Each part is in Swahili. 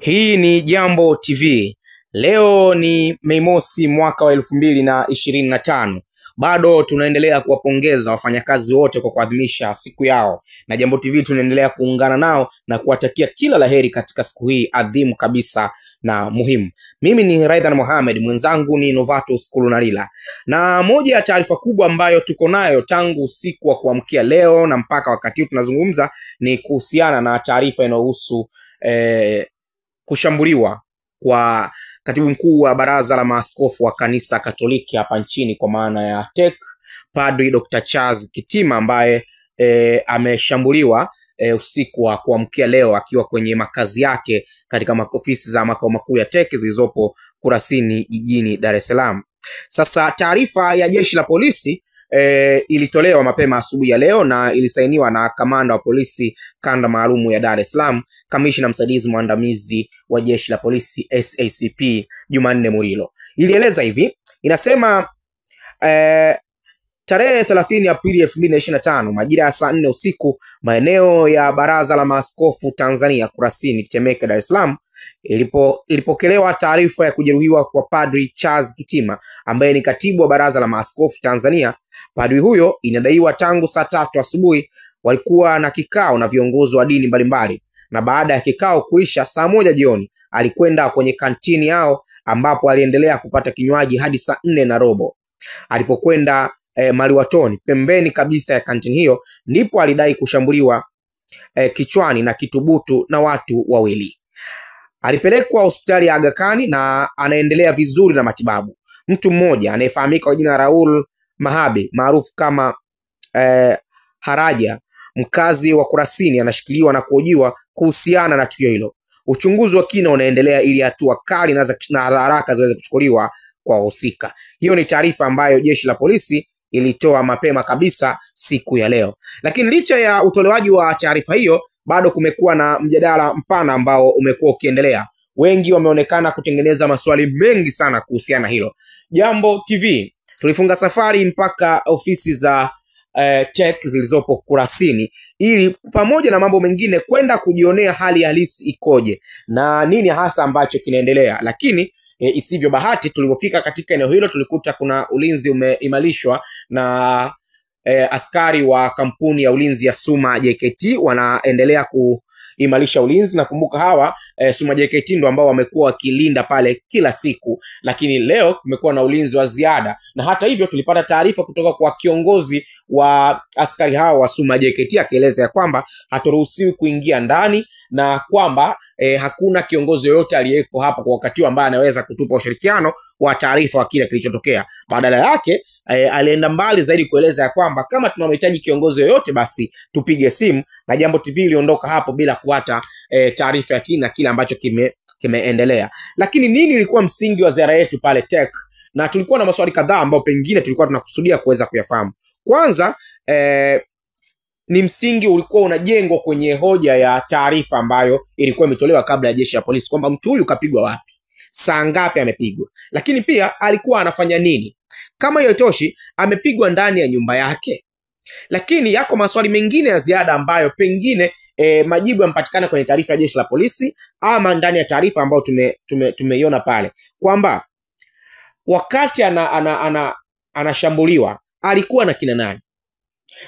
Hii ni Jambo TV. Leo ni Mei Mosi mwaka wa 2025. Bado tunaendelea kuwapongeza wafanyakazi wote kwa kuadhimisha siku yao, na Jambo TV tunaendelea kuungana nao na kuwatakia kila laheri katika siku hii adhimu kabisa na muhimu. Mimi ni Raidhan Mohamed, mwenzangu ni Novatus Kulunarila. Na moja ya taarifa kubwa ambayo tuko nayo tangu usiku wa kuamkia leo na mpaka wakati huu tunazungumza ni kuhusiana na taarifa inayohusu kushambuliwa kwa katibu mkuu wa baraza la maaskofu wa kanisa Katoliki hapa nchini, kwa maana ya TEC, Padri Dr. Charles Kitima, ambaye ameshambuliwa usiku wa kuamkia leo akiwa kwenye makazi yake katika ofisi za makao makuu ya TEC zilizopo Kurasini jijini Dar es Salaam. Sasa taarifa ya jeshi la polisi ilitolewa mapema asubuhi ya leo na ilisainiwa na kamanda wa polisi kanda maalumu ya Dar es Salaam, kamishna msaidizi mwandamizi wa jeshi la polisi SACP Jumanne Murilo. Ilieleza hivi, inasema tarehe 30 Aprili 2025 majira ya saa 4 usiku maeneo ya baraza la maaskofu Tanzania Kurasini Temeke Dar es Salaam ilipokelewa taarifa ya kujeruhiwa kwa Padri Charles Kitima ambaye ni katibu wa baraza la maaskofu Tanzania. Padri huyo inadaiwa tangu saa 3 asubuhi walikuwa na kikao na viongozi wa dini mbalimbali, na baada ya kikao kuisha saa 1 jioni alikwenda kwenye kantini yao ambapo aliendelea kupata kinywaji hadi saa 4:15. Alipokwenda maliwatoni pembeni kabisa ya kantini hiyo ndipo alidai kushambuliwa kichwani na kitubutu na watu wawili. Alipelekwa hospitali ya Aga Khan na anaendelea vizuri na matibabu. Mtu mmoja anayefahamika kwa jina la Raul Mahabe maarufu kama Haraja, mkazi wa Kurasini, anashikiliwa na kuhojiwa kuhusiana na tukio hilo. Uchunguzi wa kina unaendelea ili hatua kali na haraka ziweze kuchukuliwa kwa wahusika. Hiyo ni taarifa ambayo jeshi la polisi ilitoa mapema kabisa siku ya leo. Lakini licha ya utolewaji wa taarifa hiyo, bado kumekuwa na mjadala mpana ambao umekuwa ukiendelea. Wengi wameonekana kutengeneza maswali mengi sana kuhusiana na hilo. Jambo TV tulifunga safari mpaka ofisi za TEC zilizopo Kurasini ili pamoja na mambo mengine kwenda kujionea hali halisi ikoje na nini hasa ambacho kinaendelea. Lakini isivyo bahati, tulipofika katika eneo hilo tulikuta kuna ulinzi umeimarishwa na askari wa kampuni ya ulinzi ya Suma JKT wanaendelea kuimarisha ulinzi. Na kumbuka hawa Suma JKT ndo ambao wamekuwa wakilinda pale kila siku, lakini leo kumekuwa na ulinzi wa ziada. Na hata hivyo tulipata taarifa kutoka kwa kiongozi wa askari hao wa Suma JKT akieleza ya kwamba haturuhusiwi kuingia ndani na kwamba hakuna kiongozi yoyote aliyeko hapa kwa wakati ambaye anaweza kutupa ushirikiano wa taarifa wa kile kilichotokea. Badala yake alienda mbali zaidi kueleza ya kwamba kama tunamhitaji kiongozi yoyote basi tupige simu, na Jambo TV iliondoka hapo bila kupata taarifa ya kina kile ambacho kimeendelea. Lakini nini ilikuwa msingi wa ziara yetu pale TEC? Na tulikuwa na maswali kadhaa ambayo pengine tulikuwa tunakusudia kuweza kuyafahamu. Kwanza ni msingi ulikuwa unajengwa kwenye hoja ya taarifa ambayo ilikuwa imetolewa kabla ya jeshi la polisi kwamba mtu huyu kapigwa wapi, saa ngapi amepigwa, lakini pia alikuwa anafanya nini. Kama hiyo toshi, amepigwa ndani ya nyumba yake. Lakini yako maswali mengine ya ziada ambayo pengine majibu yampatikana kwenye taarifa ya jeshi la polisi ama ndani ya taarifa ambayo tumeiona pale kwamba wakati anashambuliwa alikuwa na kina nani.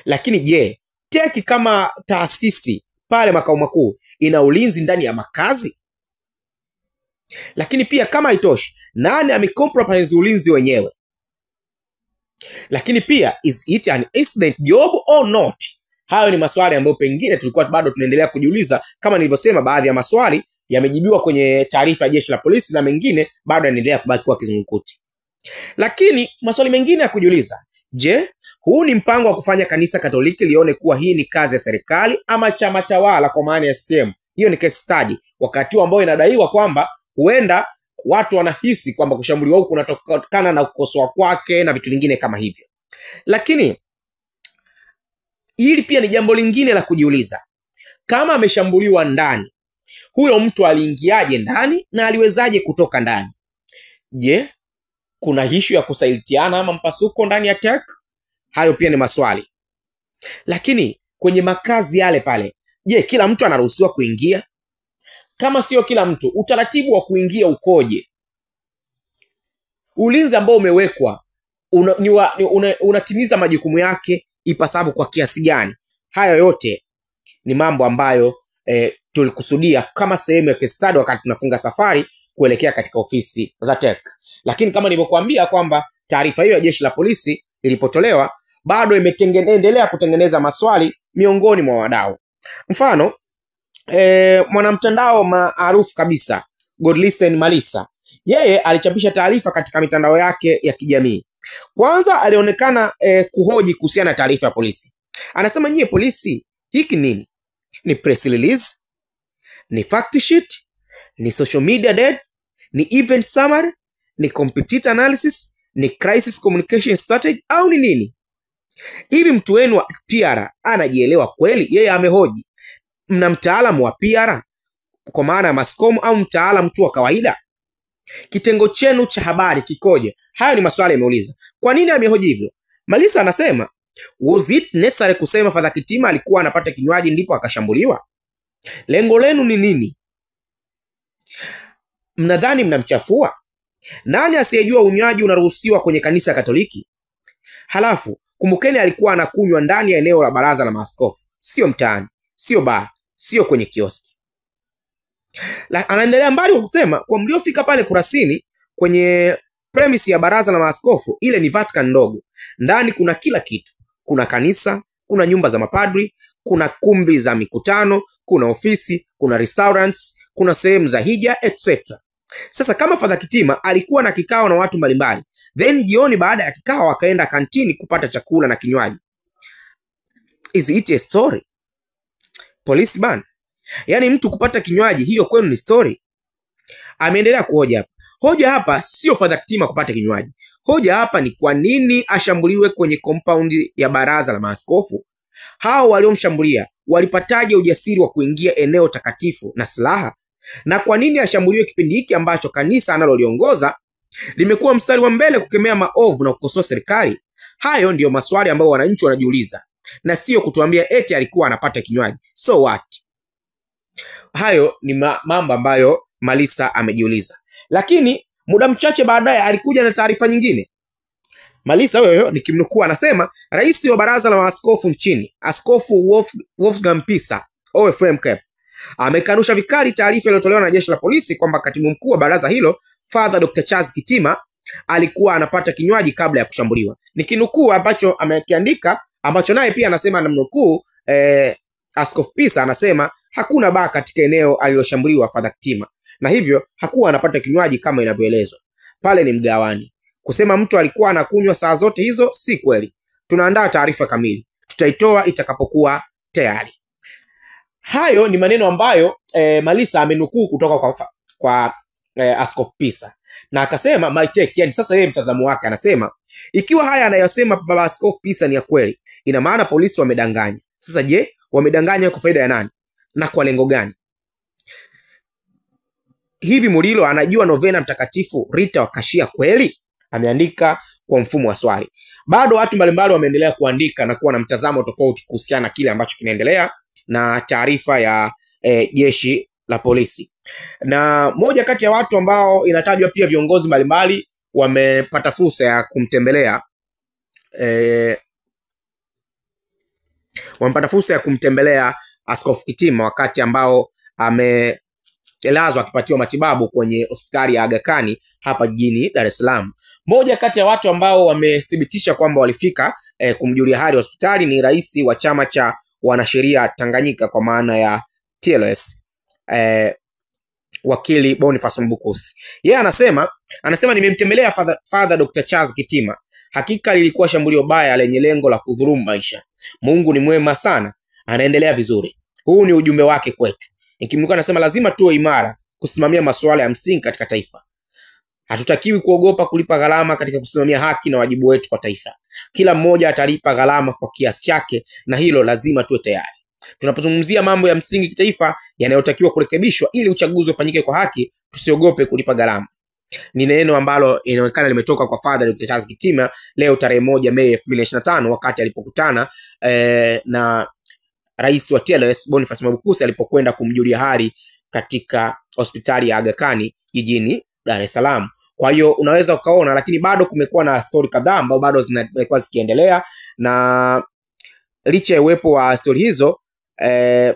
Lakini je, TEC kama taasisi pale makao makuu ina ulinzi ndani ya makazi? Lakini pia kama haitoshi, nani amecompromise ulinzi wenyewe? Lakini pia is it an incident job or not? Hayo ni maswali ambayo pengine tulikuwa bado tunaendelea kujiuliza. Kama nilivyosema, baadhi ya maswali yamejibiwa kwenye taarifa ya jeshi la polisi na mengine bado yanaendelea kubaki kwa kizungumkuti. Lakini maswali mengine ya kujiuliza, je, huu ni mpango wa kufanya kanisa Katoliki lione kuwa hii ni kazi ya serikali ama chama tawala kwa maana ya CCM? Hiyo ni case study, wakati ambao inadaiwa kwamba huenda watu wanahisi kwamba kushambuliwa huku kunatokana na kukosoa kwake na vitu vingine kama hivyo. Lakini hili pia ni jambo lingine la kujiuliza. Kama ameshambuliwa ndani, huyo mtu aliingiaje ndani na aliwezaje kutoka ndani? Je, kuna hishu ya kusalitiana ama mpasuko ndani ya TEC? Hayo pia ni maswali. Lakini kwenye makazi yale pale, je, kila mtu anaruhusiwa kuingia? kama sio kila mtu, utaratibu wa kuingia ukoje? Ulinzi ambao umewekwa unatimiza majukumu yake ipasavyo kwa kiasi gani? Hayo yote ni mambo ambayo tulikusudia kama sehemu ya case study wakati tunafunga safari kuelekea katika ofisi za TEC. Lakini kama nilivyokuambia kwamba taarifa hiyo ya jeshi la polisi ilipotolewa, bado imeendelea kutengeneza maswali miongoni mwa wadau. Mfano, mwanamtandao maarufu kabisa Godlisten Malisa, yeye alichapisha taarifa katika mitandao yake ya kijamii. Kwanza alionekana kuhoji kuhusiana na taarifa ya polisi. Anasema, nyie polisi, hiki nini? Ni press release? Ni fact sheet? Ni social media dead? Ni event summary? Ni competitor analysis? Ni crisis communication strategy? Au ni nini? Hivi mtu wenu wa PR anajielewa kweli? Yeye amehoji, mna mtaalamu wa PR kwa maana ya Mascom au mtaalamu tu wa kawaida? Kitengo chenu cha habari kikoje? Hayo ni maswali ameuliza. Kwa nini amehoji hivyo? Malisa anasema, was it necessary kusema Father Kitima alikuwa anapata kinywaji ndipo akashambuliwa? Lengo lenu ni nini? Mnadhani mnamchafua? Nani asiyejua unywaji unaruhusiwa kwenye kanisa Katoliki? Halafu kumbukeni, alikuwa anakunywa ndani ya eneo la baraza la maaskofu, sio mtaani, sio bar, sio kwenye kioski. Anaendelea mbali kwa kusema, kwa mliofika pale Kurasini kwenye premise ya baraza la maaskofu, ile ni Vatican ndogo. Ndani kuna kila kitu. Kuna kanisa, kuna nyumba za mapadri, kuna kumbi za mikutano, kuna ofisi, kuna restaurants, kuna sehemu za hija, etc. Sasa kama Father Kitima alikuwa na kikao na watu mbalimbali, then jioni baada ya kikao akaenda kantini kupata chakula na kinywaji, is it a story? Polisi bana, yaani mtu kupata kinywaji, hiyo kwenu ni story? Ameendelea kuhoja hapa. Hoja hapa sio Father Kitima kupata kinywaji. Hoja hapa ni kwa nini ashambuliwe kwenye compound ya baraza la maaskofu? Hao waliomshambulia walipataje ujasiri wa kuingia eneo takatifu na silaha? Na kwa nini ashambuliwe kipindi hiki ambacho kanisa analoliongoza limekuwa mstari wa mbele kukemea maovu na kukosoa serikali? Hayo ndiyo maswali ambayo wananchi wanajiuliza, na sio kutuambia eti alikuwa anapata kinywaji. So what? Hayo ni mambo ambayo Malisa amejiuliza. Lakini muda mchache baadaye alikuja na taarifa nyingine. Malisa huyo nikimnukuu anasema, rais wa baraza la maaskofu nchini, Askofu Wolfgang Pisa OFMK, amekanusha vikali taarifa iliyotolewa na jeshi la polisi kwamba katibu mkuu wa baraza hilo Father Dr. Charles Kitima alikuwa anapata kinywaji kabla ya kushambuliwa. Nikinukuu ambacho amekiandika, ambacho naye pia anasema namnukuu, Askofu Pisa anasema hakuna baa katika eneo aliloshambuliwa Father Kitima, na hivyo hakuwa anapata kinywaji kama inavyoelezwa. Pale ni mgawani. Kusema mtu alikuwa anakunywa saa zote hizo si kweli. Tunaandaa taarifa kamili, tutaitoa itakapokuwa tayari. Hayo ni maneno ambayo Malisa amenukuu kutoka kwa Askofu Pisa, na akasema my take, yani sasa yeye mtazamo wake anasema, ikiwa haya anayosema baba Askofu Pisa ni ya kweli, ina maana polisi wamedanganya. Sasa je, wamedanganya kwa faida ya nani na kwa lengo gani? Hivi Mulilo anajua novena mtakatifu Rita wa Kashia kweli? Ameandika kwa mfumo wa swali. Bado watu mbalimbali wameendelea kuandika na kuwa na mtazamo tofauti kuhusiana na kile ambacho kinaendelea na taarifa ya jeshi la polisi. Na moja kati ya watu ambao inatajwa pia viongozi mbalimbali wamepata fursa ya kumtembelea Askofu Kitima wakati ambao amelazwa akipatiwa matibabu kwenye hospitali ya Aga Khan hapa jijini Dar es Salaam. Moja kati ya watu ambao wamethibitisha kwamba walifika kumjulia hali hospitali ni rais wa chama cha wanasheria Tanganyika kwa maana ya TLS, wakili Boniface Mbukusi. Yeye anasema nimemtembelea Father Dr. Charles Kitima. Hakika lilikuwa shambulio baya lenye lengo la kudhulumu maisha. Mungu ni mwema sana, anaendelea vizuri. Huu ni ujumbe wake kwetu. Nikimnuka anasema lazima tuwe imara kusimamia masuala ya msingi katika taifa. Hatutakiwi kuogopa kulipa gharama katika kusimamia haki na wajibu wetu kwa taifa. Kila mmoja atalipa gharama kwa kiasi chake, na hilo lazima tuwe tayari. Tunapozungumzia mambo ya msingi kitaifa yanayotakiwa kurekebishwa ili uchaguzi ufanyike kwa haki, tusiogope kulipa gharama. Ni neno ambalo inaonekana limetoka kwa Father Dr. Charles Kitima leo tarehe 1 Mei 2025 wakati alipokutana na rais wa TLS Boniface Mwabukusi alipokwenda kumjulia hali katika hospitali ya Aga Khan jijini Dar es Salaam. Kwa hiyo unaweza ukaona, lakini bado kumekuwa na story kadhaa ambazo bado zimekuwa zikiendelea, na licha ya uwepo wa story hizo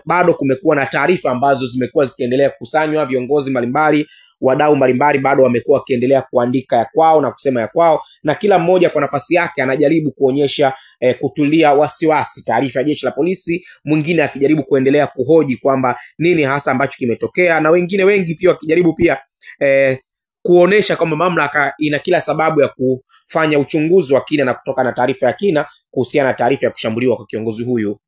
bado kumekuwa na taarifa ambazo zimekuwa zikiendelea kukusanywa. Viongozi mbalimbali, wadau mbalimbali bado wamekuwa wakiendelea kuandika ya kwao na kusema ya kwao, na kila mmoja kwa nafasi yake anajaribu kuonyesha kutulia wasiwasi taarifa ya jeshi la polisi, mwingine akijaribu kuendelea kuhoji kwamba nini hasa ambacho kimetokea, na wengine wengi pia wakijaribu pia kuonesha kwamba mamlaka ina kila sababu ya kufanya uchunguzi wa kina na kutoka na taarifa ya kina kuhusiana na taarifa ya kushambuliwa kwa kiongozi huyu